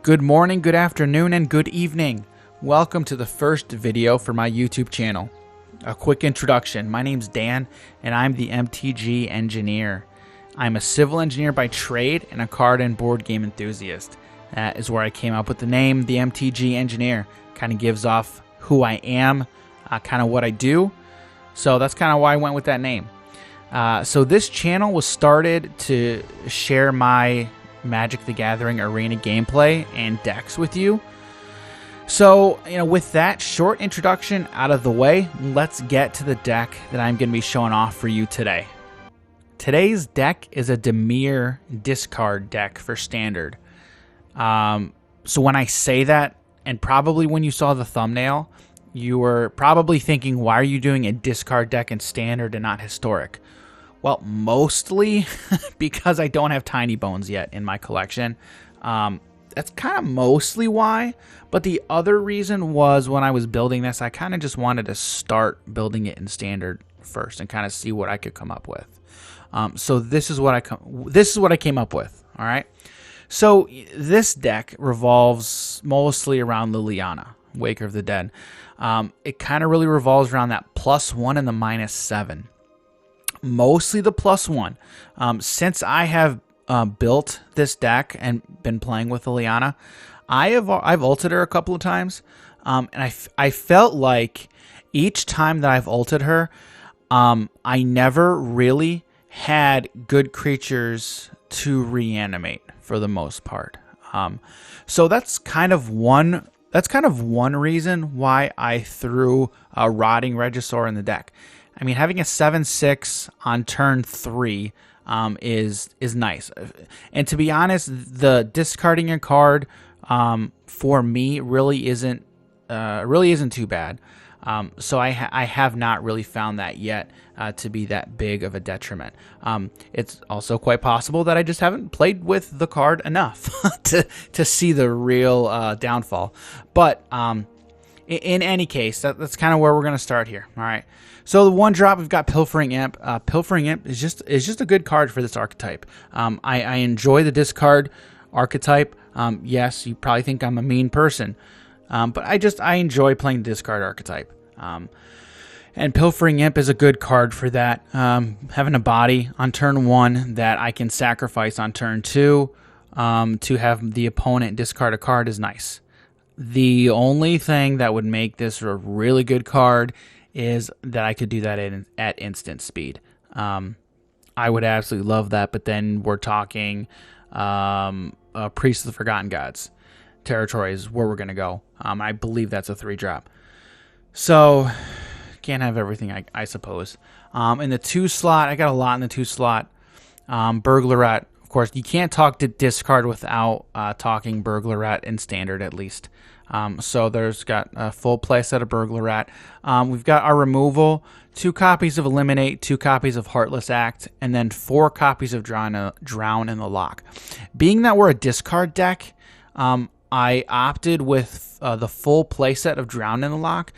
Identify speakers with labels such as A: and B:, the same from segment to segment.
A: Good morning, good afternoon, and good evening. Welcome to the first video for my YouTube channel. A quick introduction. My name's Dan, and I'm the MTG engineer. I'm a civil engineer by trade and a card and board game enthusiast. That is where I came up with the name, the MTG engineer. Kind of gives off who I am, kind of what I do. So that's kind of why I went with that name. So this channel was started to share my Magic the Gathering arena gameplay and decks with you. So, with that short introduction out of the way, let's get to the deck that I'm going to be showing off for you today. Today's deck is a Dimir discard deck for Standard. So when I say that, and probably when you saw the thumbnail, you were probably thinking, why are you doing a discard deck in Standard and not Historic? Well, mostly because I don't have Tiny Bones yet in my collection. That's kind of mostly why. But the other reason was when I was building this, I kind of just wanted to start building it in Standard first and kind of see what I could come up with. So this is what I came up with. All right. So this deck revolves mostly around Liliana, Waker of the Dead. It kind of really revolves around that +1 and the -7. Mostly the +1. Since I have built this deck and been playing with Liliana, I've ulted her a couple of times, and I felt like each time that I've ulted her, I never really had good creatures to reanimate for the most part. So that's kind of one reason why I threw a Rotting Regisaur in the deck. I mean, having a 7/6 on turn 3 is nice. And to be honest, the discarding a card for me really isn't too bad. So I have not really found that yet to be that big of a detriment. It's also quite possible that I just haven't played with the card enough to see the real downfall. But in any case, that's kind of where we're going to start here. All right. So the one drop, we've got Pilfering Imp. Pilfering Imp is just a good card for this archetype. I enjoy the discard archetype. Yes, you probably think I'm a mean person, but I enjoy playing the discard archetype. And Pilfering Imp is a good card for that. Having a body on turn 1 that I can sacrifice on turn 2 to have the opponent discard a card is nice. The only thing that would make this a really good card is that I could do that at instant speed. I would absolutely love that, but then we're talking Priest of the Forgotten Gods territory is where we're going to go. I believe that's a 3-drop. So, can't have everything, I suppose. In the 2 slot, I got a lot in the 2 slot. Burglarat, of course, you can't talk to discard without talking Burglarat in Standard at least. So there's got a full play set of Burglarat. We've got our removal, 2 copies of Eliminate, 2 copies of Heartless Act, and then 4 copies of Drown in the Lock. Being that we're a discard deck, I opted with the full play set of Drown in the Lock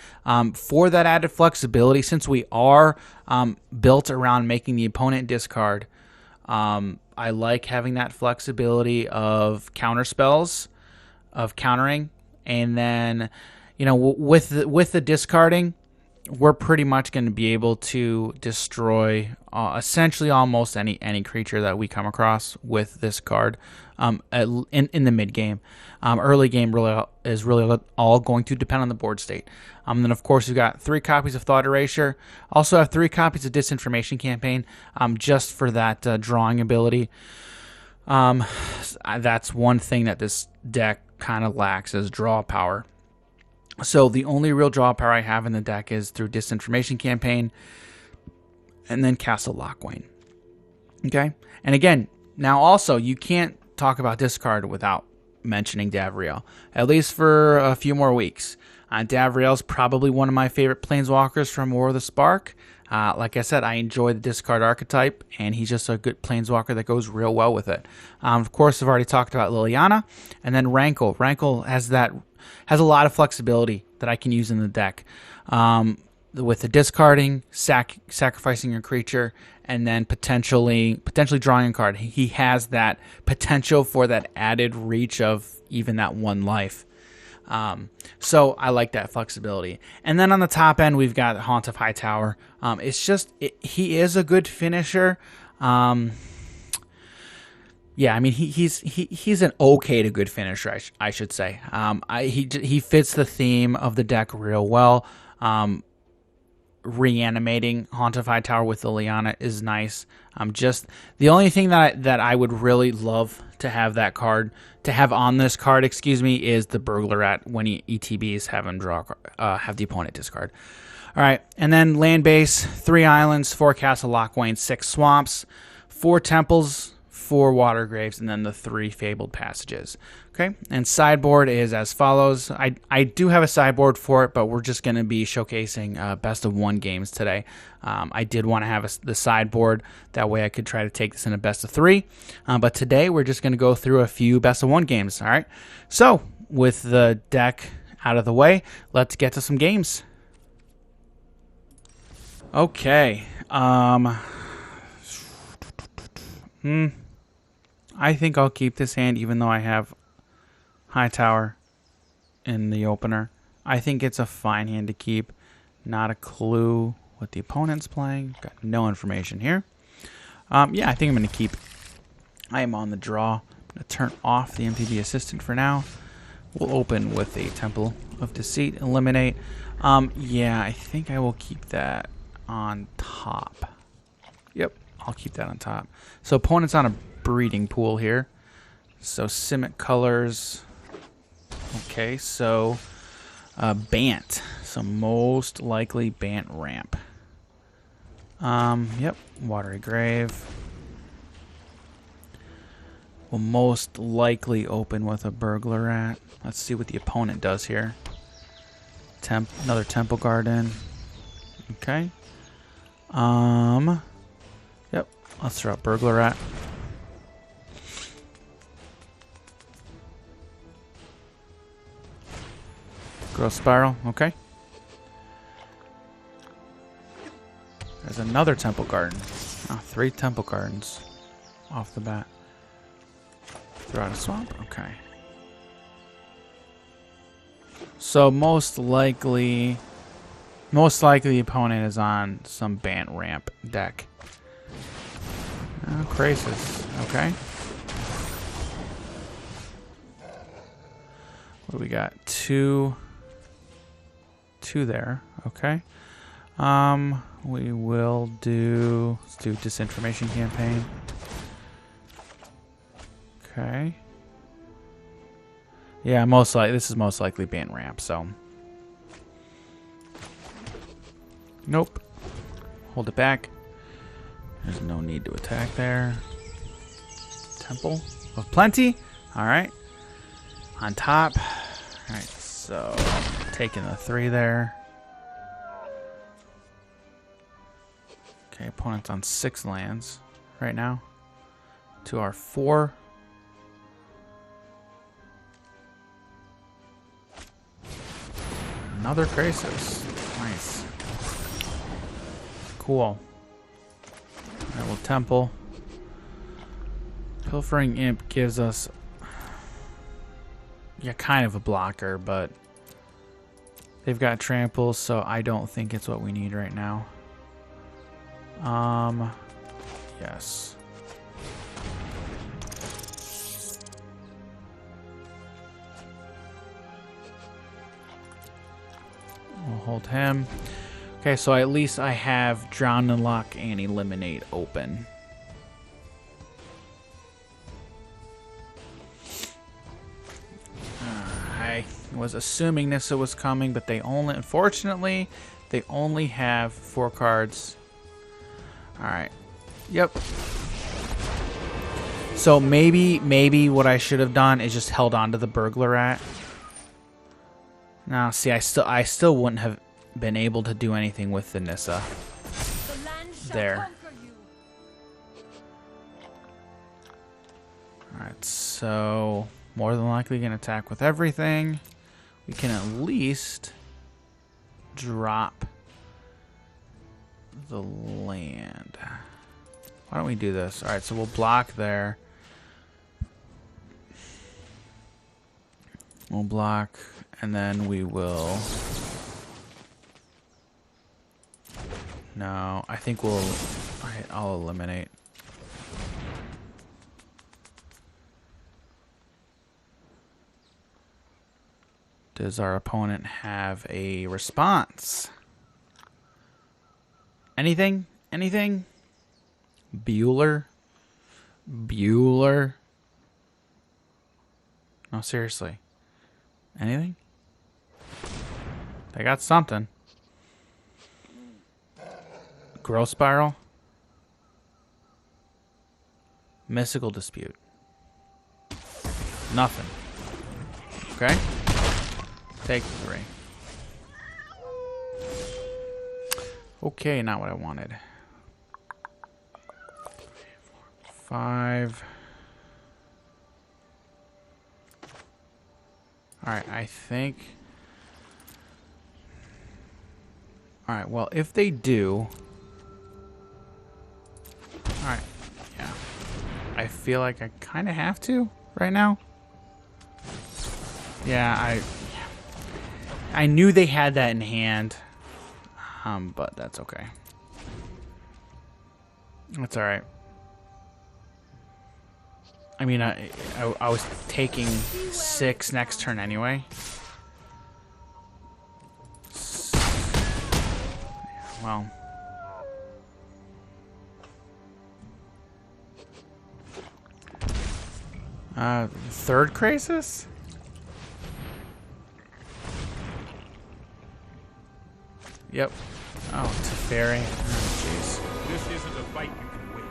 A: for that added flexibility. Since we are built around making the opponent discard, I like having that flexibility of counter spells, of countering. And then, with the discarding, we're pretty much going to be able to destroy essentially almost any creature that we come across with this card in the mid game. Early game is really all going to depend on the board state. Then of course we've got 3 copies of Thought Erasure. Also have 3 copies of Disinformation Campaign, just for that drawing ability. That's one thing that this deck kind of lacks is draw power. So the only real draw power I have in the deck is through Disinformation Campaign and then Castle Lochwain. Okay? And again, now also you can't talk about discard without mentioning Davriel, at least for a few more weeks. Davriel's probably one of my favorite planeswalkers from War of the Spark. Like I said, I enjoy the discard archetype, and he's just a good planeswalker that goes real well with it. Of course, I've already talked about Liliana, and then Rankle. Rankle has a lot of flexibility that I can use in the deck. with the discarding, sacrificing your creature, and then potentially drawing a card. He has that potential for that added reach of even that one life. So I like that flexibility. And then on the top end, we've got Haunt of Hightower. It's just he is a good finisher. Yeah, I mean he's an okay to good finisher, I should say. He fits the theme of the deck real well. Reanimating Haunt of Hightower with the Liana is nice. Just the only thing that I would really love to have on this card, is the Burglar Rat when he ETBs, have the opponent discard. All right, and then land base, 3 islands, 4 Castle Lochwain, 6 swamps, 4 temples, 4 water graves, and then the 3 fabled passages. Okay, and sideboard is as follows. I do have a sideboard for it, but we're just going to be showcasing best of 1 games today. I did want to have the sideboard, that way I could try to take this in a best of 3. But today we're just going to go through a few best of 1 games. All right, so with the deck out of the way, let's get to some games. Okay. I think I'll keep this hand even though I have Hightower in the opener. I think it's a fine hand to keep. Not a clue what the opponent's playing. Got no information here. Yeah, I think I'm going to keep. I am on the draw. I'm going to turn off the MTG Assistant for now. We'll open with a Temple of Deceit. Eliminate. Yeah, I think I will keep that on top. Yep, I'll keep that on top. So opponent's on a breeding pool here. So Simic colors. Okay, so Bant. So most likely Bant ramp. Yep, Watery Grave. Will most likely open with a Burglar Rat. Let's see what the opponent does here. Another Temple Garden. Okay. Yep, let's throw out Burglar Rat. Growth Spiral, okay. There's another Temple Garden. Oh, 3 Temple Gardens off the bat. Throw out a Swamp, okay. So most likely the opponent is on some Bant ramp deck. Oh, Crisis, okay. What do we got? 2 there, okay. We will do, let's do Disinformation Campaign. Okay. Yeah, this is most likely Bant ramp, so. Nope. Hold it back. There's no need to attack there. Temple of Plenty. All right. On top. All right, so taking the 3 there. Okay, opponent's on 6 lands right now. To our 4. Another Crisis. Nice. Cool. I will Temple. Pilfering Imp gives us, yeah, kind of a blocker, but they've got Trample, so I don't think it's what we need right now. Yes. We'll hold him. Okay, so at least I have Drown and Lock and Eliminate open. I was assuming Nissa was coming, but unfortunately, they only have 4 cards. Alright. Yep. So maybe what I should have done is just held on to the Burglar Rat. Now, see, I still wouldn't have been able to do anything with the Nissa. There. Alright, so more than likely gonna attack with everything. We can at least drop the land. Why don't we do this? All right, so we'll block there. We'll block, and then we will... No, I think we'll... I'll eliminate. Does our opponent have a response? Anything? Anything? Bueller? Bueller? No, seriously. Anything? They got something. Growth Spiral? Mystical Dispute. Nothing. Okay. Take 3. Okay, not what I wanted. 5. Alright, I think... Alright, well, if they do... Alright, yeah. I feel like I kind of have to right now. Yeah, I knew they had that in hand. But that's okay. That's alright. I mean, I was taking 6 next turn anyway. Well. Third Crisis? Yep. Oh, Teferi. Oh, jeez.
B: This isn't a fight you can win.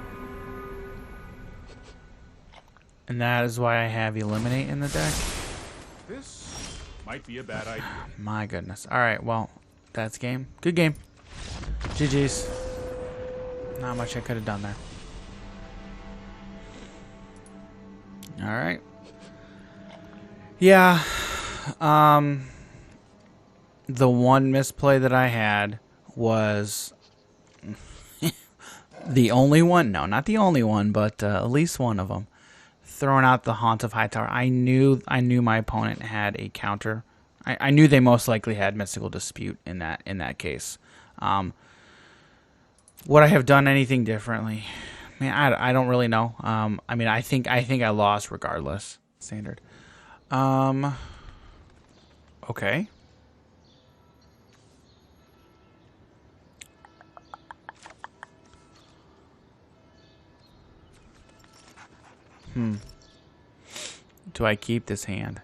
A: And that is why I have Eliminate in the deck.
B: This might be a bad idea.
A: My goodness. Alright, well, that's game. Good game. GG's. Not much I could have done there. Alright. Yeah. The one misplay that I had was the only one. No, not the only one, but at least one of them. Throwing out the Haunt of Hightower. I knew my opponent had a counter. I knew they most likely had Mystical Dispute in that case. Would I have done anything differently? Man, I don't really know. I mean, I think I lost regardless. Standard. Okay. Do I keep this hand?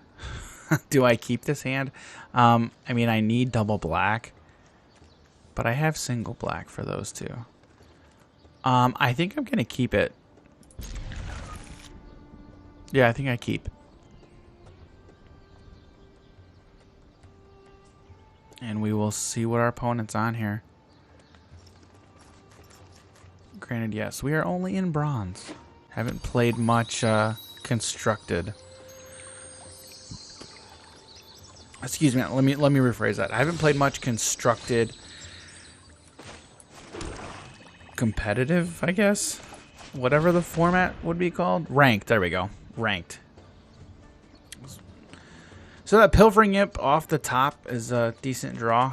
A: Do I keep this hand? I mean, I need double black, but I have single black for those two. I think I'm gonna keep it. Yeah, I think I keep. And we will see what our opponent's on here. Granted, yes, we are only in bronze. Haven't played much constructed. Excuse me. Let me rephrase that. I haven't played much constructed competitive, I guess. Whatever the format would be called. Ranked. There we go. Ranked. So that Pilfering Imp off the top is a decent draw.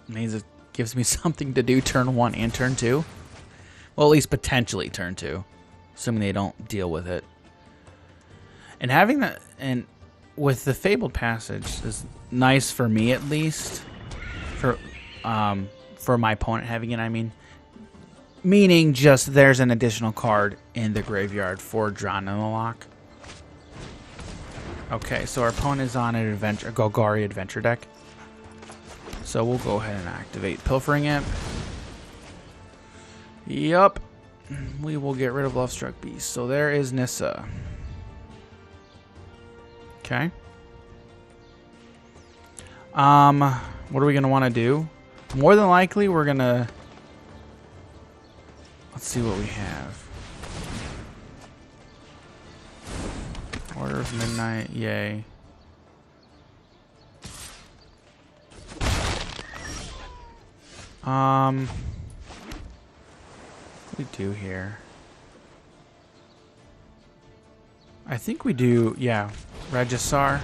A: Means it gives me something to do turn 1 and turn 2. Well, at least potentially turn 2. Assuming they don't deal with it. And having that, and with the Fabled Passage is nice for me at least. For my opponent having it, I mean. Meaning just there's an additional card in the graveyard for drawn in the lock. Okay, so our opponent is on an adventure, Golgari adventure deck. So we'll go ahead and activate Pilfering Imp. Yup. We will get rid of Lovestruck Beast. So there is Nissa. Okay. What are we going to want to do? More than likely, we're going to... Let's see what we have. Order of Midnight, yay. What do we do here? I think we do, yeah, Regisar.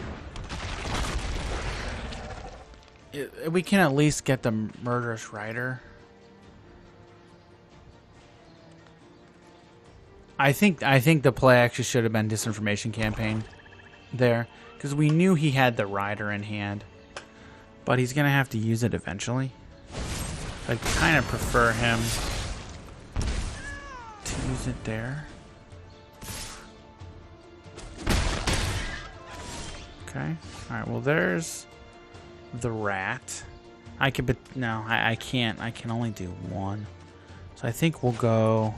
A: We can at least get the Murderous Rider. I think the play actually should have been Disinformation Campaign there, because we knew he had the Rider in hand, but he's gonna have to use it eventually. I kind of prefer him to use it there. Okay. All right. Well, there's the rat. I could, but no, I can't. I can only do one. So I think we'll go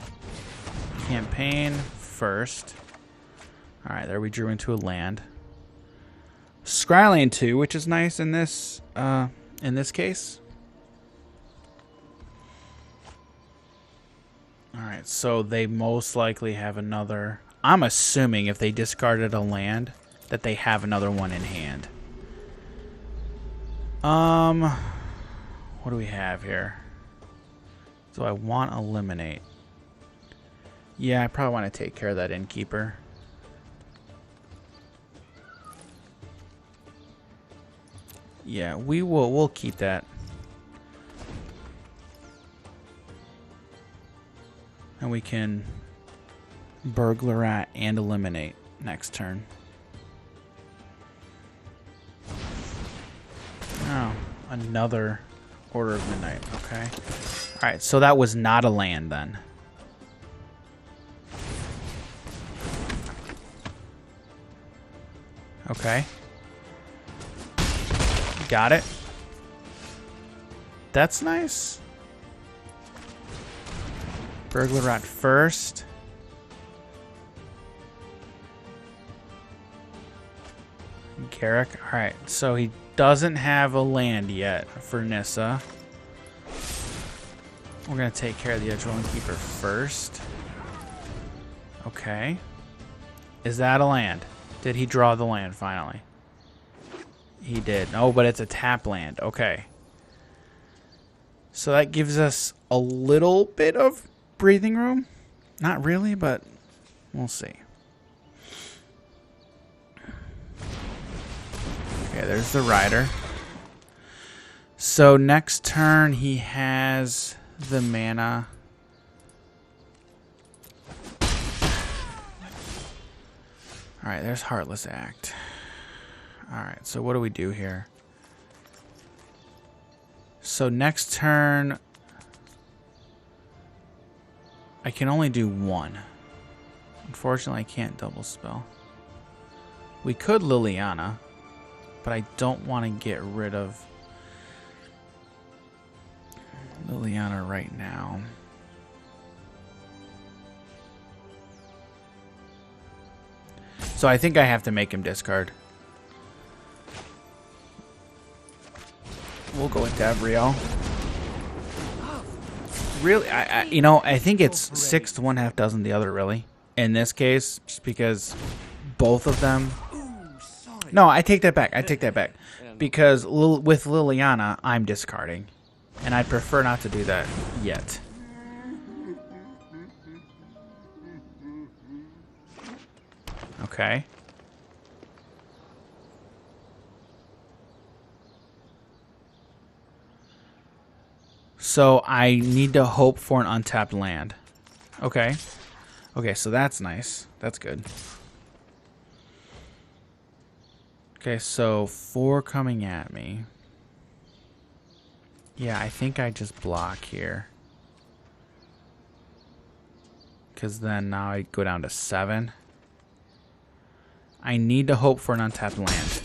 A: campaign first. All right. There we drew into a land. Scryland 2, which is nice in this case. All right. So they most likely have another. I'm assuming if they discarded a land, that they have another one in hand. What do we have here? Do I want eliminate? Yeah, I probably want to take care of that innkeeper. Yeah, we'll keep that. And we can burglar and eliminate next turn. Oh, another Order of Midnight. Okay. All right, so that was not a land then. Okay. Got it. That's nice. Burglar Rat first. Garrick. All right, so he doesn't have a land yet for Nissa. We're going to take care of the Edgerolling Keeper first. Okay. Is that a land? Did he draw the land finally? He did. Oh, but it's a tap land. Okay. So that gives us a little bit of breathing room. Not really, but we'll see. Okay, there's the Rider. So next turn he has the mana. Alright, there's Heartless Act. Alright, so what do we do here? So next turn I can only do one. Unfortunately, I can't double spell. We could Liliana, but I don't want to get rid of Liliana right now. So I think I have to make him discard. We'll go with Davriel. Really, I think it's 6 to 1 half dozen the other, really. In this case, just because both of them... No, I take that back. I take that back. Because with Liliana, I'm discarding. And I'd prefer not to do that yet. Okay. So I need to hope for an untapped land. Okay. Okay, so that's nice. That's good. Okay, so 4 coming at me. Yeah, I think I just block here. Because then now I go down to 7. I need to hope for an untapped land.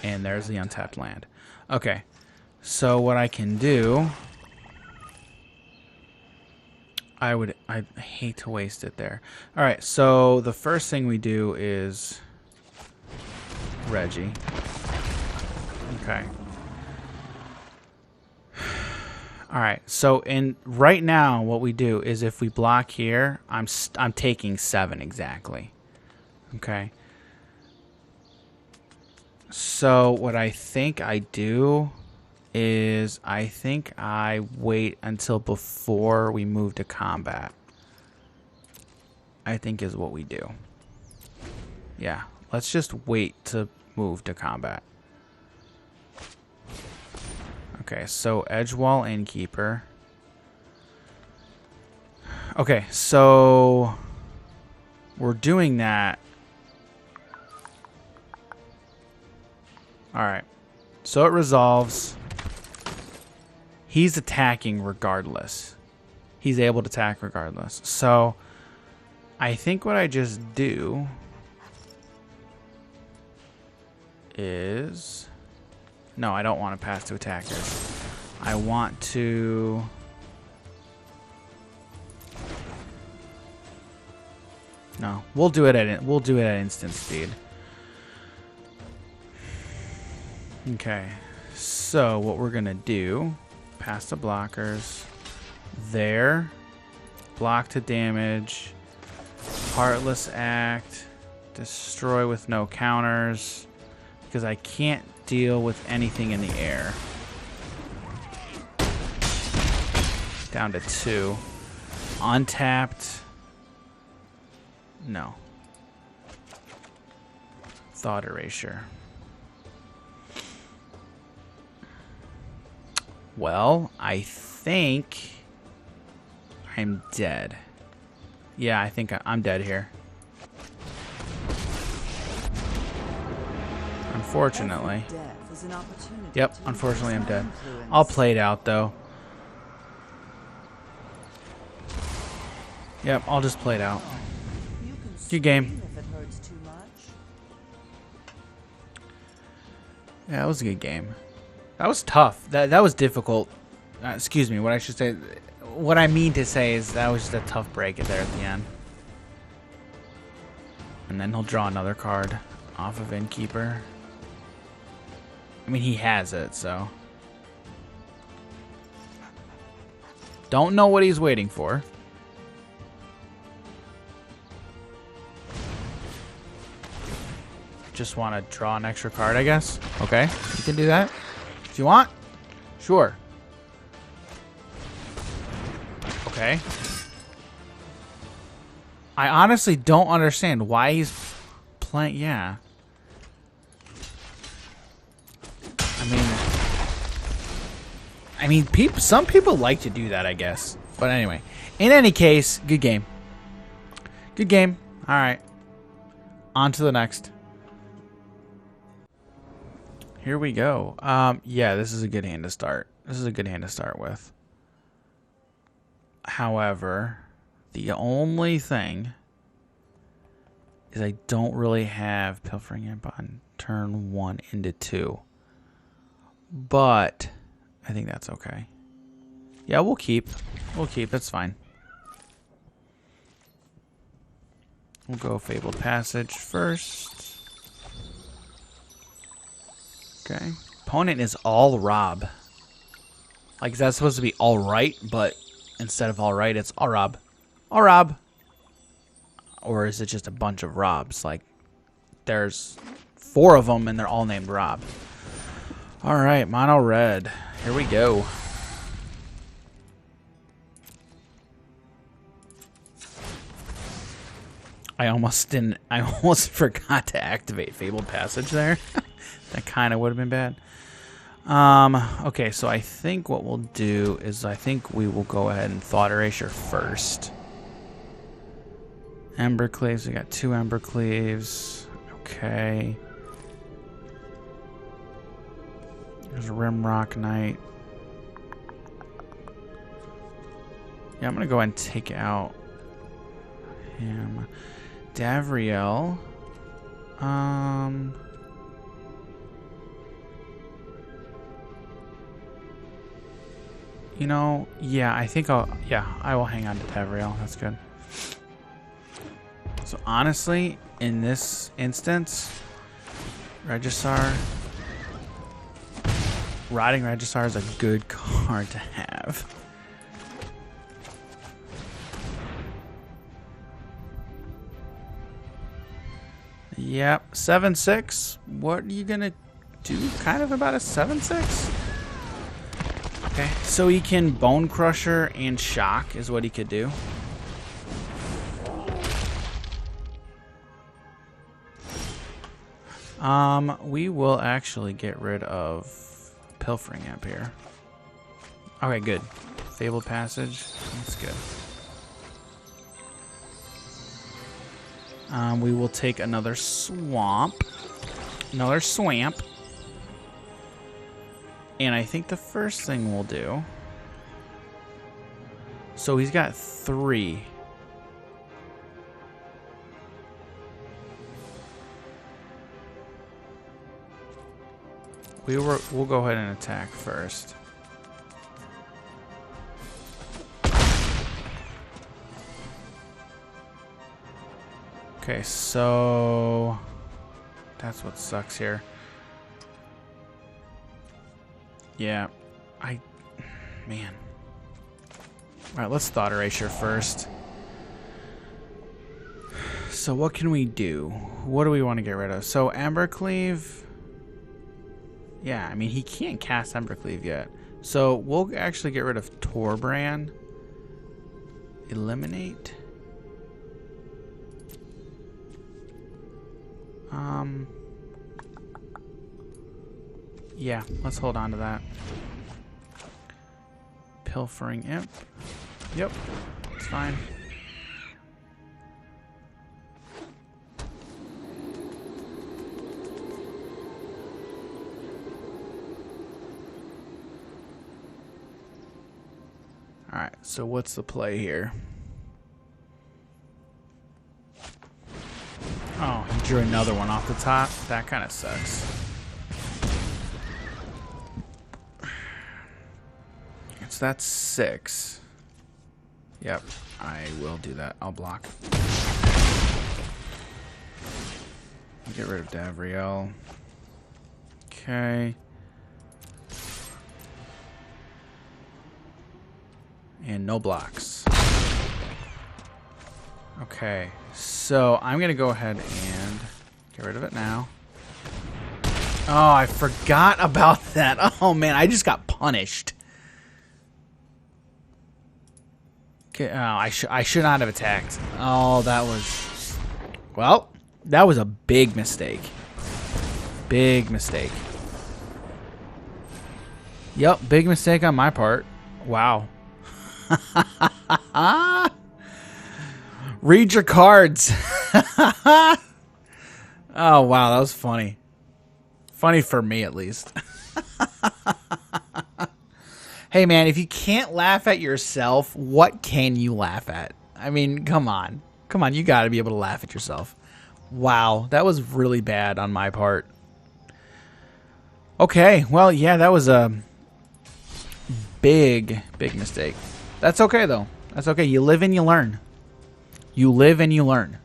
A: And there's the untapped land. Okay, so what I can do... I hate to waste it there. Alright, so the first thing we do is Reggie. Okay. Alright, so right now what we do is if we block here, I'm taking 7 exactly. Okay. So what I think I do is I think I wait until before we move to combat. I think is what we do. Yeah, let's just wait to move to combat. Okay, so Edgewall Innkeeper. Okay, so we're doing that. Alright, so it resolves. He's attacking regardless. He's able to attack regardless. So I think what I just do is... No, I don't want to pass to attackers. I want to... No, we'll do it at instant speed. Okay, so what we're gonna do, pass the blockers, there, block to damage, Heartless Act, destroy with no counters, because I can't deal with anything in the air. Down to 2. Untapped. No. Thought Erasure. Well, I think I'm dead. Yeah, I think I'm dead here. Unfortunately. Yep, unfortunately I'm dead. I'll play it out though. Yep, I'll just play it out. Good game. Yeah, that was a good game. That was tough. That was difficult. Excuse me, what I should say. What I mean to say is that was just a tough break there at the end. And then he'll draw another card off of Innkeeper. I mean, he has it, so. Don't know what he's waiting for. Just want to draw an extra card, I guess. Okay, you can do that. If you want. Sure. Okay. I honestly don't understand why he's playing. Yeah. I mean, some people like to do that, I guess. But anyway, in any case, good game. Good game. All right. On to the next. Here we go. Yeah, this is a good hand to start. This is a good hand to start with. However, the only thing is I don't really have Pilfering Imp on turn 1 into 2. But I think that's okay. Yeah, we'll keep. We'll keep. That's fine. We'll go Fabled Passage first. Okay. Opponent is all Rob. Like, that's supposed to be all right, but instead of all right, it's all Rob. All Rob. Or is it just a bunch of Robs? Like, there's 4 of them, and they're all named Rob. All right, mono red. Here we go. I almost forgot to activate Fabled Passage there. That kind of would have been bad. Okay, so I think what we'll do is I think we will go ahead and Thought Erasure first. Ember Cleaves. We got 2 Ember Cleaves. Okay. There's a Rimrock Knight. Yeah, I'm going to go ahead and take out him. Davriel. You know, yeah, I think I will hang on to Davriel. That's good. So honestly, in this instance, Regisar, Rotting Regisar is a good card to have. Yep, 7/6. What are you gonna do kind of about a 7/6. Okay, so he can Bone Crusher and Shock is what he could do. We will actually get rid of Pilfering Imp here. Okay, good. Fabled Passage, that's good. We will take another Swamp. Another Swamp. And I think the first thing we'll do... So he's got 3. We'll go ahead and attack first. Okay, so that's what sucks here. Yeah, man. All right, let's Thought Erasure first. So what can we do? What do we want to get rid of? So Embercleave. Yeah, I mean, he can't cast Embercleave yet. So we'll actually get rid of Torbran. Eliminate. Yeah, let's hold on to that. Pilfering Imp. Yep, it's fine. Alright, so what's the play here? Oh, he drew another one off the top. That kind of sucks. So that's 6. Yep, I will do that. I'll block. Get rid of Davriel. Okay. And no blocks. Okay, so I'm going to go ahead and get rid of it now. Oh, I forgot about that. Oh, man, I just got punished. Okay, oh, I should not have attacked. Oh, that was... Well, that was a big mistake. Big mistake. Yep, big mistake on my part. Wow. Read your cards. Oh, wow, that was funny. Funny for me, at least. Hey, man, if you can't laugh at yourself, what can you laugh at? I mean, come on. Come on, you got to be able to laugh at yourself. Wow, that was really bad on my part. Okay, well, yeah, that was a big mistake. That's okay, though. That's okay. You live and you learn. You live and you learn.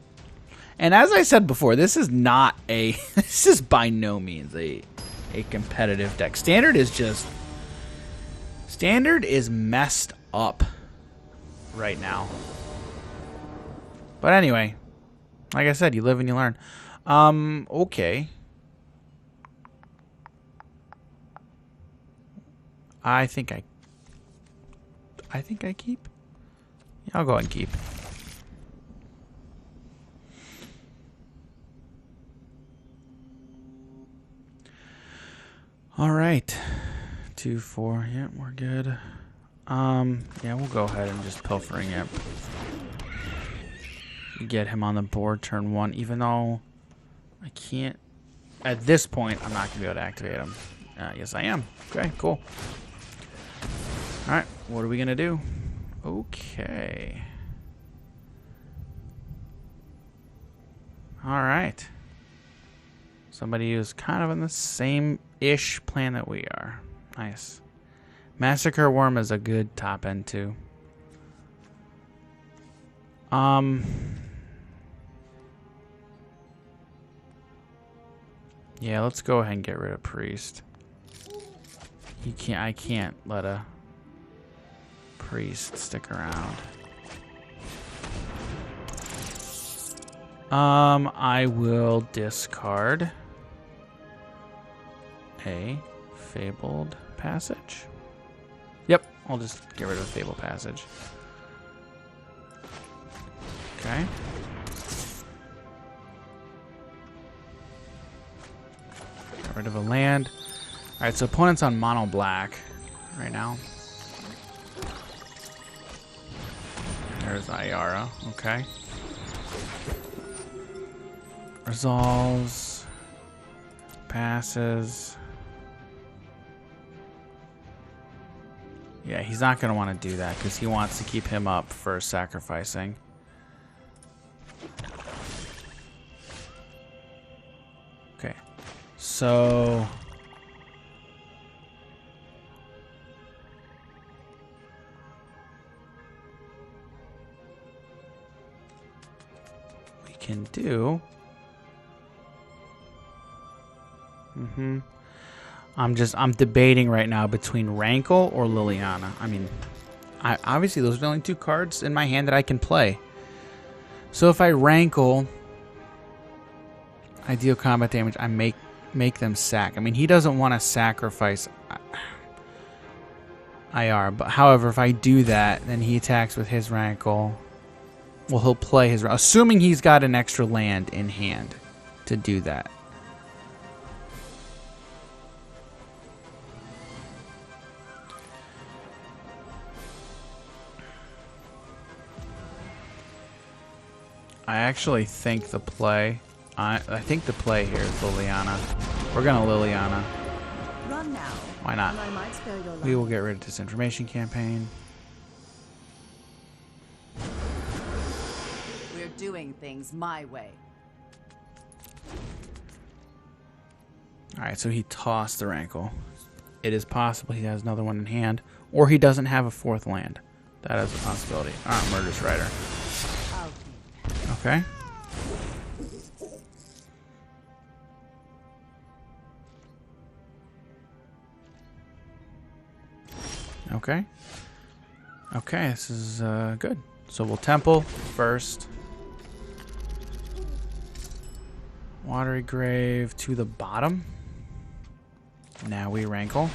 A: And as I said before, this is not a... This is by no means a competitive deck. Standard is just... Standard is messed up right now. But anyway, like I said, you live and you learn. Okay. I think I keep. Yeah, I'll go ahead and keep. All right. 2, 4. Yeah, we're good. Yeah, we'll go ahead and just Pilfering it. Get him on the board turn 1, even though I can't. At this point, I'm not going to be able to activate him. Yes, I am. Okay, cool. All right, what are we going to do? Okay. All right. Somebody who's kind of in the same-ish plan that we are. Nice. Massacre Worm is a good top end, too. Yeah, let's go ahead and get rid of Priest. I can't let a Priest stick around. I will discard. a Fabled Passage. Yep, I'll just get rid of the Fabled Passage. Okay. Get rid of a land. Alright, so opponent's on mono black right now. There's Ayara. Okay. Resolves. Passes. Yeah, he's not going to want to do that because he wants to keep him up for sacrificing. Okay. So... we can do... I'm debating right now between Rankle or Liliana. I mean, obviously those are the only two cards in my hand that I can play. So if I Rankle, I deal combat damage, I make them sack. I mean, he doesn't want to sacrifice IR, but however, if I do that, then he attacks with his Rankle. Well, he'll play his, assuming he's got an extra land in hand to do that. I actually think the play... I think the play here is Liliana. We're gonna Liliana.
C: Run now.
A: Why not?
C: I might spare your life.
A: We will get rid of Disinformation Campaign.
C: We're doing things my way.
A: Alright, so he tossed the Rankle. It is possible he has another one in hand, or he doesn't have a fourth land. That is a possibility. Alright, Murderous Rider. Okay. Okay. Okay, this is good. So we'll Temple first. Watery Grave to the bottom. Now we Rankle.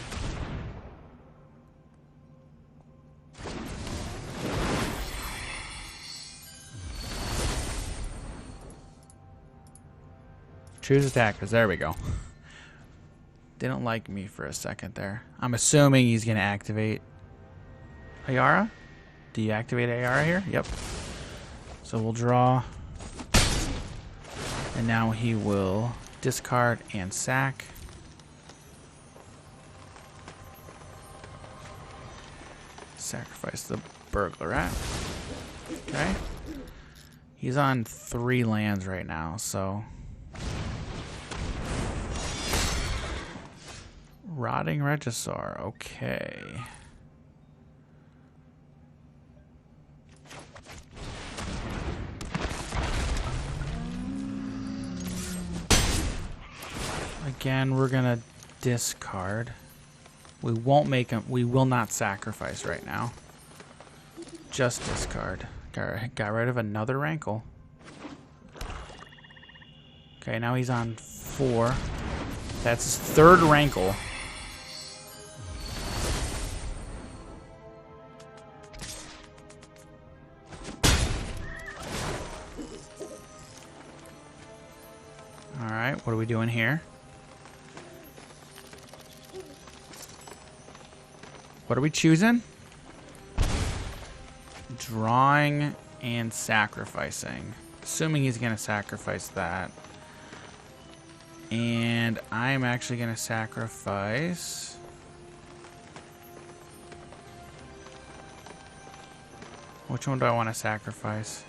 A: Choose attackers. There we go. Didn't like me for a second there. I'm assuming he's going to activate Ayara. Deactivate Ayara here? Yep. So we'll draw. And now he will discard and sack. Sacrifice the Burglarat. Okay. He's on 3 lands right now, so... Rotting Regisaur, okay. Again, we're gonna discard. We won't make him. We will not sacrifice right now. Just discard. Got rid of another Rankle. Okay, now he's on 4. That's his 3rd Rankle. Alright, what are we doing here? What are we choosing? Drawing and sacrificing. Assuming he's going to sacrifice that. And I'm actually going to sacrifice... Which one do I want to sacrifice?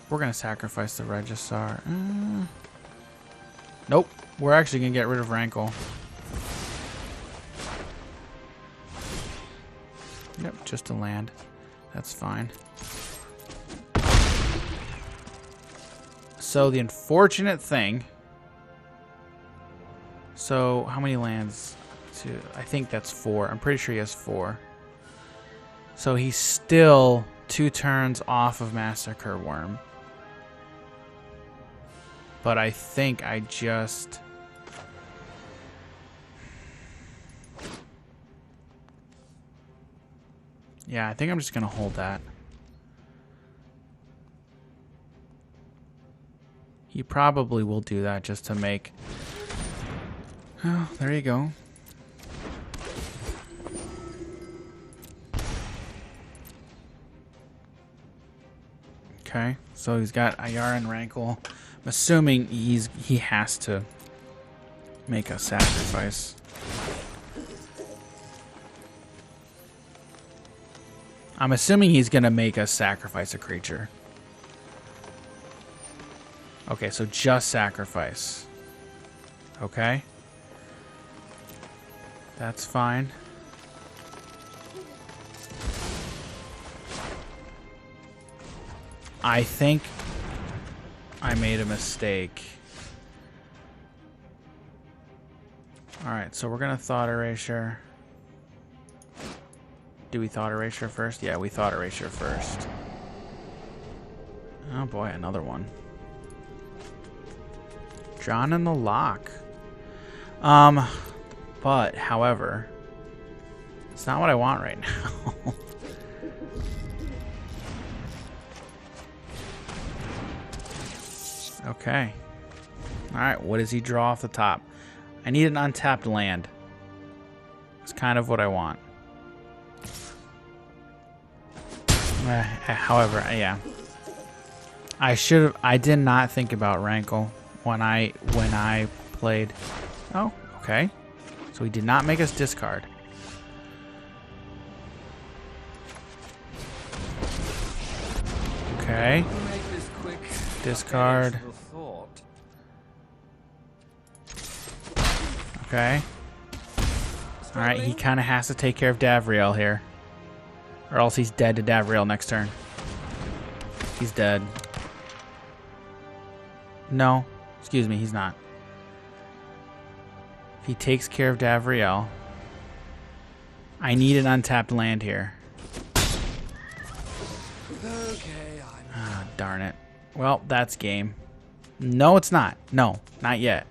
A: We're going to sacrifice the Regisaur. Nope. We're actually going to get rid of Rankle. Yep, just a land. That's fine. So the unfortunate thing... So, how many lands? I think that's 4. I'm pretty sure he has 4. So he's still 2 turns off of Massacre Worm. But I think I just... Yeah, I think I'm just going to hold that. He probably will do that just to make... Oh, there you go. Okay, so he's got Ayar and Rankle. I'm assuming he has to make a sacrifice. I'm assuming he's gonna make us sacrifice a creature. Okay, so just sacrifice. Okay. That's fine. I think I made a mistake. Alright, so we're gonna Thought Erasure. Do we Thought Erasure first? Yeah, we Thought Erasure first. Oh boy, another one. Drawn in the Lock. But, however, it's not what I want right now. Okay. Alright, what does he draw off the top? I need an untapped land. It's kind of what I want. However, yeah. I did not think about Rankle when I played. Oh, okay. So he did not make us discard. Okay. Discard. Okay. Alright, he kind of has to take care of Davriel here. Or else he's dead to Davriel next turn. He's dead. No. Excuse me, he's not. If he takes care of Davriel, I need an untapped land here.
D: Okay,
A: Ah, darn it. Well, that's game. No, it's not. No, not yet.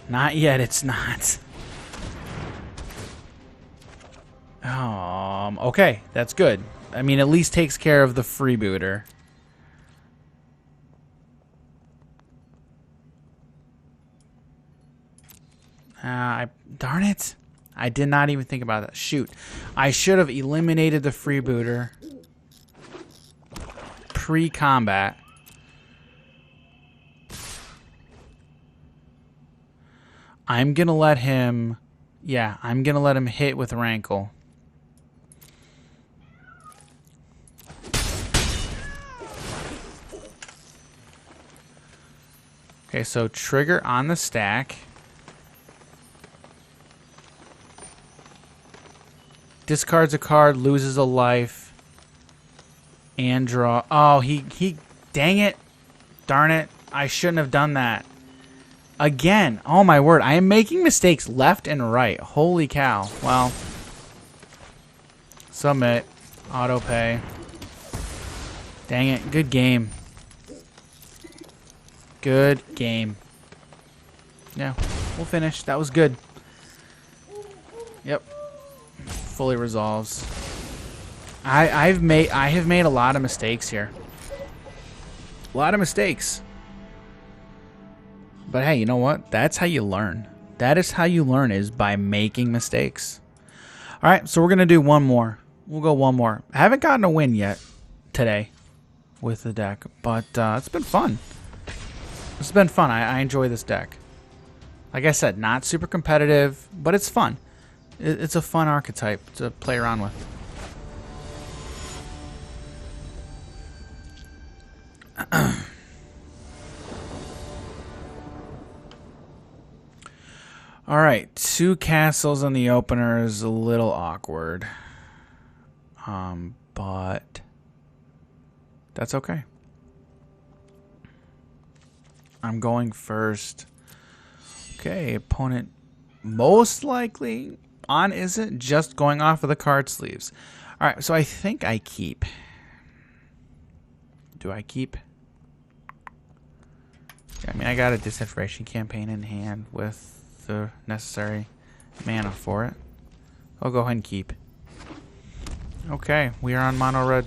A: Not yet, it's not. Okay, that's good. I mean, at least takes care of the freebooter. Darn it. I did not even think about that. Shoot. I should have eliminated the freebooter pre-combat. I'm going to let him... Yeah, I'm going to let him hit with Rankle. Okay, so trigger on the stack. Discards a card, loses a life, and draw. Oh, he, dang it. Darn it. I shouldn't have done that. Again. Oh, my word. I am making mistakes left and right. Holy cow. Well. Submit. Auto pay. Dang it. Good game. Good game. Yeah, we'll finish. That was good. Yep. Fully resolves. I have made a lot of mistakes here. A lot of mistakes. But hey, you know what? That's how you learn. That is how you learn, is by making mistakes. All right, so we're going to do one more. We'll go one more. I haven't gotten a win yet today with the deck, but it's been fun. It's been fun. I enjoy this deck. Like I said, not super competitive, but it's fun. It's a fun archetype to play around with. All right, 2 castles on the opener is a little awkward. But that's okay. I'm going first. Okay, opponent most likely on isn't just going off of the card sleeves. All right, so I think I keep. Do I keep? Yeah, I mean, I got a Disintegration Campaign in hand with the necessary mana for it. I'll go ahead and keep. Okay, we are on mono red.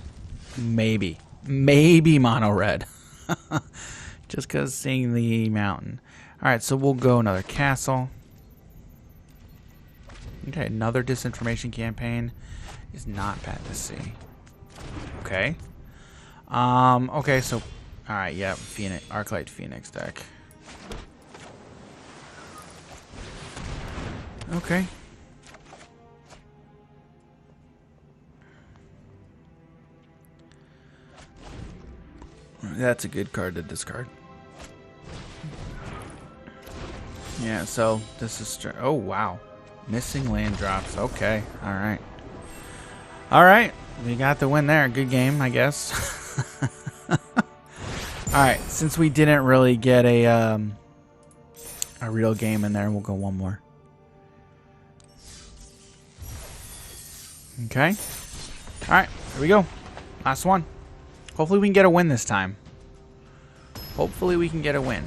A: Maybe. Maybe mono red. Just because seeing the mountain. Alright, so we'll go another castle. Okay, another disinformation campaign is not bad to see. Okay. Okay, so alright, yeah, Phoenix, Arclight Phoenix deck. Okay. That's a good card to discard. Yeah, so this is... Oh, wow. Missing land drops. Okay. All right. All right. We got the win there. Good game, I guess. All right. Since we didn't really get a real game in there, we'll go one more. Okay. All right. Here we go. Last one. Hopefully we can get a win this time. Hopefully we can get a win.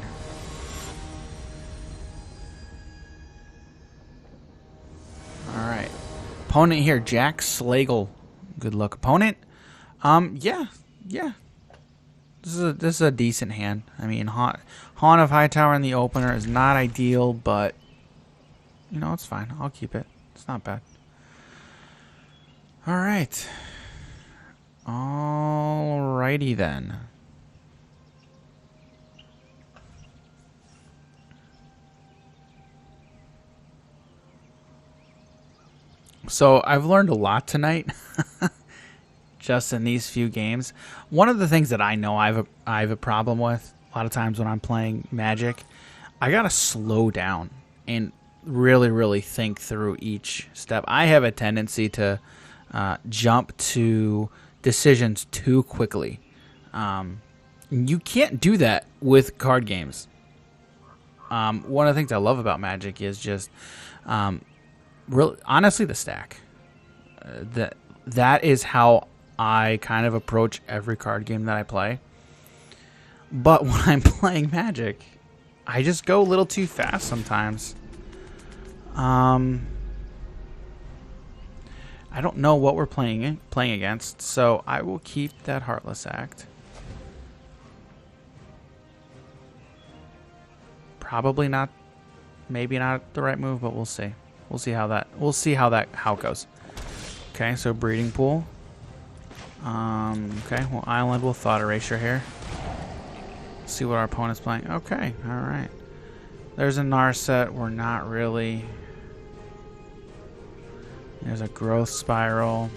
A: Alright. Opponent here, Jack Slagle. Good luck, opponent. Yeah. This is a decent hand. I mean, Haunt of Hightower in the opener is not ideal, but you know, it's fine. I'll keep it. It's not bad. Alright. Alrighty then. So I've learned a lot tonight, just in these few games. One of the things that I know I have a problem with a lot of times when I'm playing Magic, I gotta slow down and really think through each step. I have a tendency to jump to decisions too quickly. You can't do that with card games. One of the things I love about Magic is just honestly the stack. That is how I kind of approach every card game that I play. But when I'm playing Magic, I just go a little too fast sometimes. I don't know what we're playing against, so I will keep that Heartless Act. Probably not, maybe not the right move, but we'll see. We'll see how it goes. Okay, so Breeding Pool. Okay, well, Island will Thought Erasure here. See what our opponent's playing. Okay, all right. There's a Narset. We're not really. There's a Growth Spiral.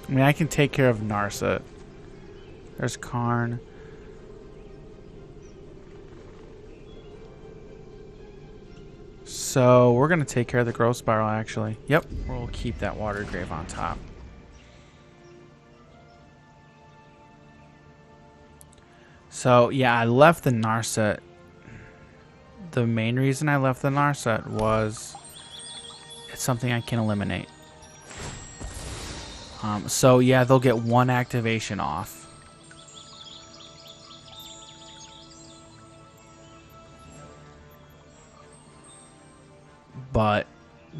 A: I mean, I can take care of Narset. There's Karn. So we're going to take care of the Growth Spiral, actually. Yep, we'll keep that Water Grave on top. So, yeah, I left the Narset. The main reason I left the Narset was it's something I can eliminate. So, yeah, they'll get one activation off. But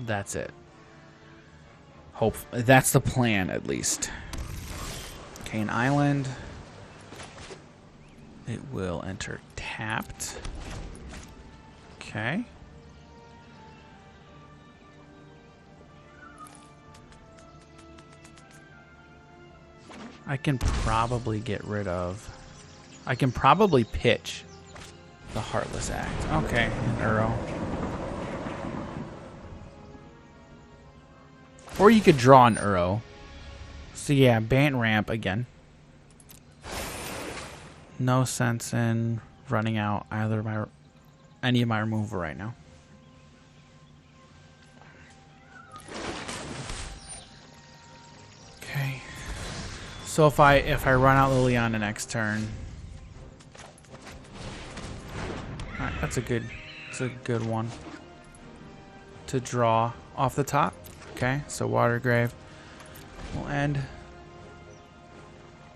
A: that's it. That's the plan, at least. Okay, an Island. It will enter tapped. Okay. I can probably get rid of... I can probably pitch the Heartless Act. Okay, an Uro. Or you could draw an Uro. So yeah, Bant Ramp again. No sense in running out any of my removal right now. Okay. So if I run out Liliana next turn, alright, that's a good one to draw off the top. Okay, so Water Grave will end.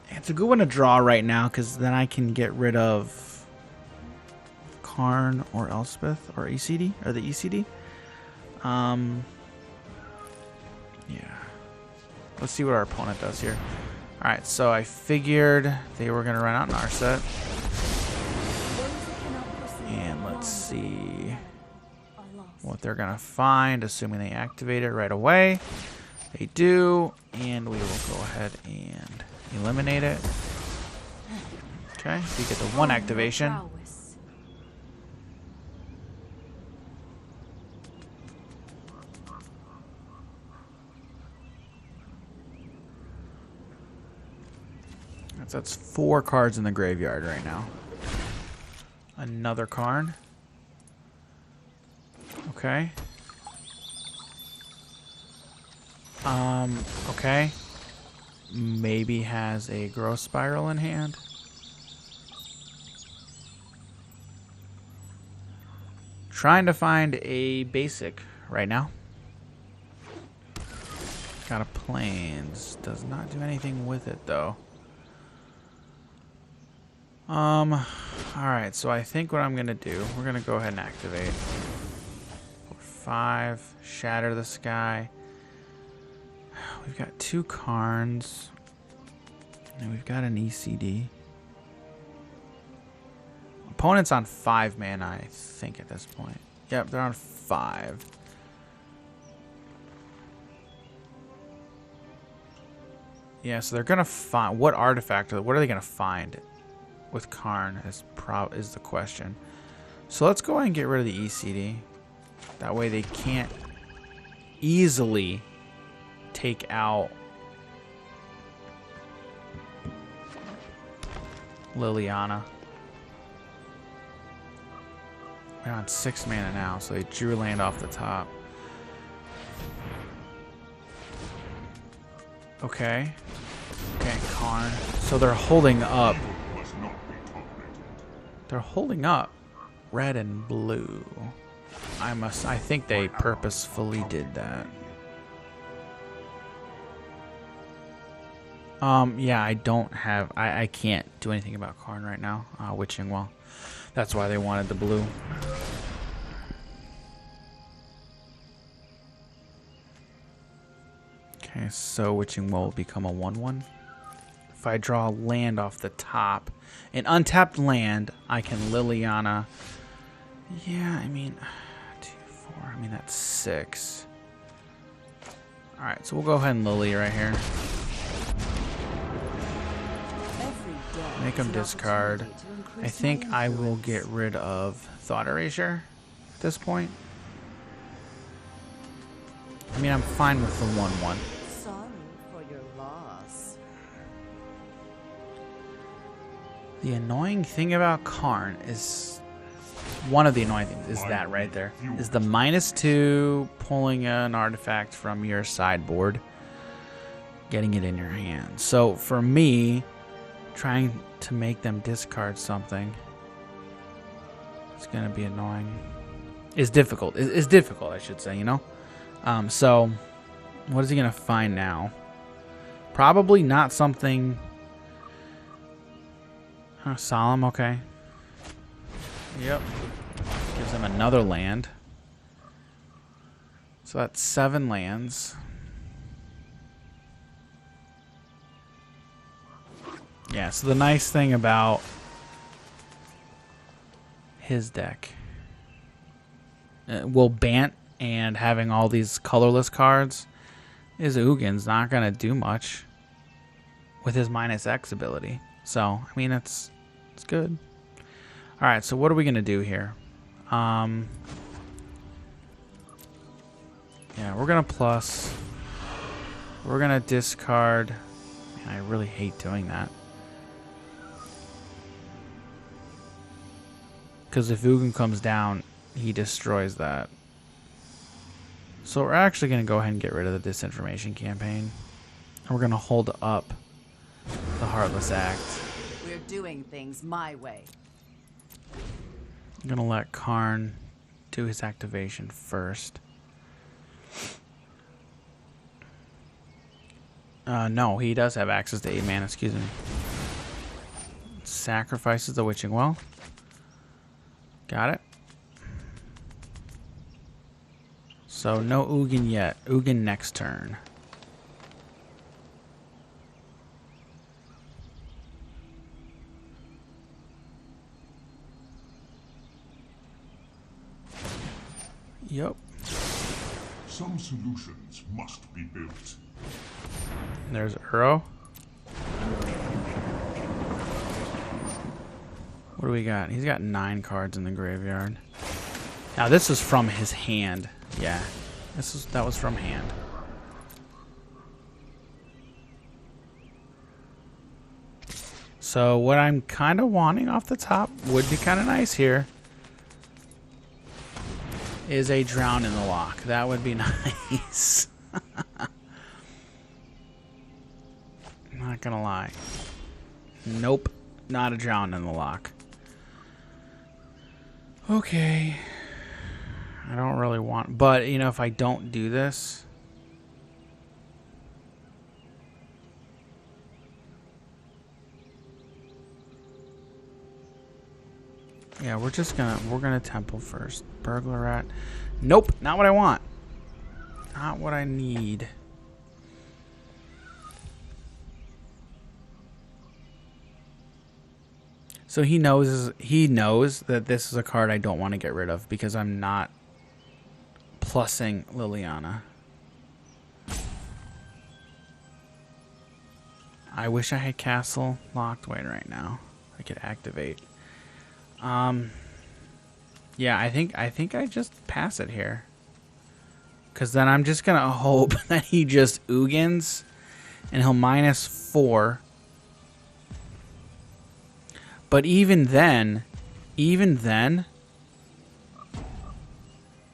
A: It's a good one to draw right now because then I can get rid of Karn or Elspeth or ECD or the ECD. Yeah. Let's see what our opponent does here. Alright, so I figured they were going to run out in our set. And let's see what they're going to find, assuming they activate it right away. They do, and we will go ahead and eliminate it. Okay, so you get the one activation. That's 4 cards in the graveyard right now. Another card. Okay. Okay. Maybe has a growth spiral in hand. Trying to find a basic right now. Got a plains. Does not do anything with it though. Alright, so I think what I'm gonna do, we're gonna go ahead and activate. 5, shatter the sky. We've got 2 Karns. And we've got an ECD. Opponent's on 5 mana, I think, at this point. Yep, they're on 5. Yeah, so they're gonna find what artifact, what are they gonna find with Karn is the question. So let's go ahead and get rid of the ECD. That way they can't easily take out Liliana. They're on 6 mana now, so they drew land off the top. Okay. Okay, Karn. So they're holding up. They're holding up red and blue. I think they purposefully did that. Yeah, I can't do anything about Karn right now. Witching Well. That's why they wanted the blue. Okay, so Witching Well will become a 1/1. If I draw land off the top, an untapped land, I can Liliana. Yeah, I mean, 2, 4. I mean, that's 6. All right, so we'll go ahead and Lily right here. Make them discard. I think I will get rid of Thought Erasure at this point. I mean, I'm fine with the 1/1.
C: Sorry for your loss.
A: The annoying thing about Karn is, one of the annoying things is that right there is the -2 pulling an artifact from your sideboard, getting it in your hand. So for me, trying to make them discard something, it's gonna be annoying. It's difficult. It's difficult, I should say. You know. So what is he gonna find now? Probably not something. Solemn, okay. Yep. Gives him another land. So that's 7 lands. Yeah, so the nice thing about his deck, Bant and having all these colorless cards, is Ugin's not going to do much with his -X ability. So, I mean, it's good. All right, so what are we going to do here? Yeah, we're going to plus. We're going to discard. Man, I really hate doing that. Because if Ugin comes down, he destroys that. So we're actually going to go ahead and get rid of the Disinformation Campaign. And we're going to hold up the Heartless Act.
C: We're doing things my way.
A: I'm going to let Karn do his activation first. No, he does have access to 8 mana, excuse me. Sacrifices the Witching Well. Got it. So no Ugin yet. Ugin next turn. Yep.
D: Some solutions must be built.
A: There's Uro. What do we got? He's got 9 cards in the graveyard. Now this is from his hand. Yeah. That was from hand. So what I'm kind of wanting off the top would be kind of nice here is a Drown in the Lock. That would be nice. Not gonna lie. Nope. Not a Drown in the Lock. Okay. I don't really want... But, you know, if I don't do this... Yeah, we're gonna Temple first. Burglar Rat. Nope, not what I want. Not what I need. So he knows that this is a card I don't want to get rid of because I'm not plussing Liliana. I wish I had Castle locked away right now. I could activate. Yeah, I think I just pass it here. Cause then I'm just gonna hope that he just Ugins and he'll -4. But even then,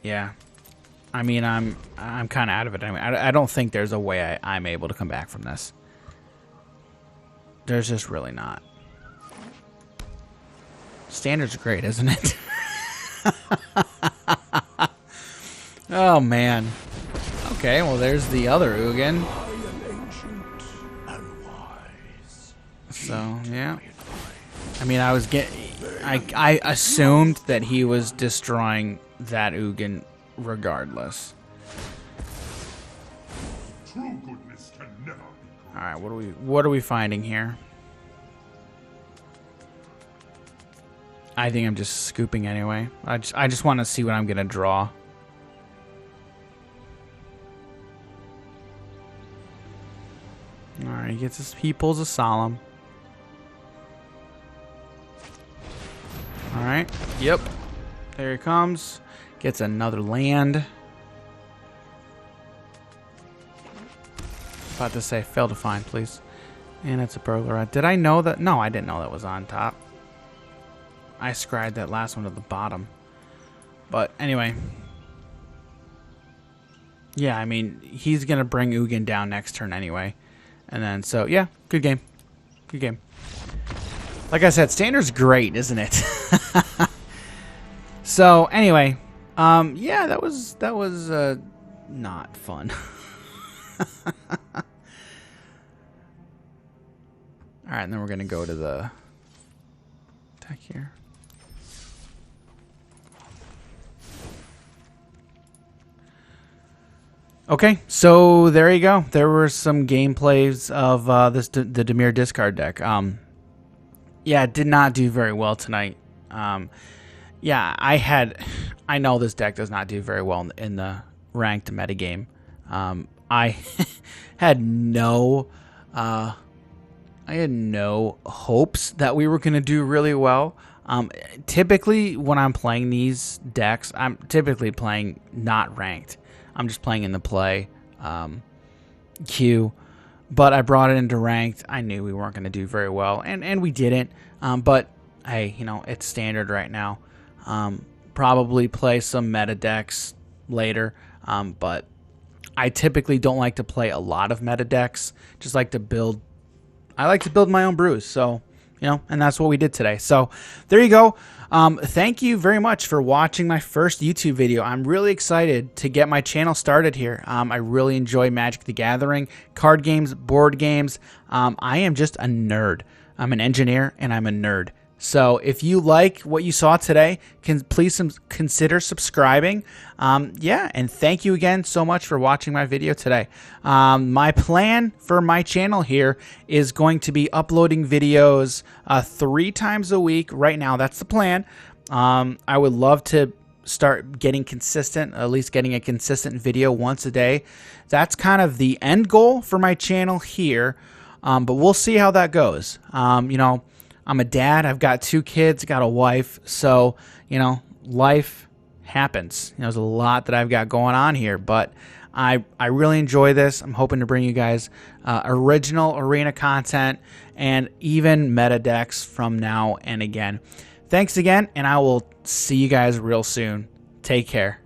A: yeah. I mean, I'm kind of out of it. I mean, I don't think there's a way I'm able to come back from this. There's just really not. Standard's great, isn't it? Oh, man. Okay, well, there's the other Ugin. So, yeah. I mean, I assumed that he was destroying that Ugin regardless.
D: True goodness can never be good.
A: All right, what are we finding here? I think I'm just scooping anyway. I just want to see what I'm gonna draw. All right, he pulls a Solemn. All right, yep, there he comes. Gets another land. About to say, fail to find, please. And it's a Burglar. Did I know that? No, I didn't know that was on top. I scried that last one to the bottom. But anyway. Yeah, I mean, he's going to bring Ugin down next turn anyway. And then, so, yeah, good game. Good game. Like I said, Standard's great, isn't it? So, anyway. Yeah, that was not fun. Alright, and then we're going to go to the deck here. Okay, so there you go. There were some gameplays of the Dimir discard deck. Yeah, it did not do very well tonight. Yeah, I know this deck does not do very well in the ranked metagame. I had no hopes that we were going to do really well. Typically, when I'm playing these decks, I'm typically playing not ranked. I'm just playing in the play queue. But I brought it into ranked. I knew we weren't going to do very well, and we didn't. But hey, you know, it's Standard right now. Probably play some meta decks later. But I typically don't like to play a lot of meta decks. Just like to build. I like to build my own brews. So, you know, and that's what we did today. So there you go. Thank you very much for watching my first YouTube video. I'm really excited to get my channel started here. I really enjoy Magic the Gathering, card games, board games. I am just a nerd. I'm an engineer and I'm a nerd. So if you like what you saw today, please consider subscribing. Yeah, and thank you again so much for watching my video today. My plan for my channel here is going to be uploading videos 3 times a week. Right now, that's the plan. I would love to start getting consistent, at least getting a consistent video once a day. That's kind of the end goal for my channel here, but we'll see how that goes. You know, I'm a dad. I've got 2 kids, got a wife, so, you know, life happens. You know, there's a lot that I've got going on here, but I really enjoy this. I'm hoping to bring you guys original arena content and even meta decks from now and again. Thanks again, and I will see you guys real soon. Take care.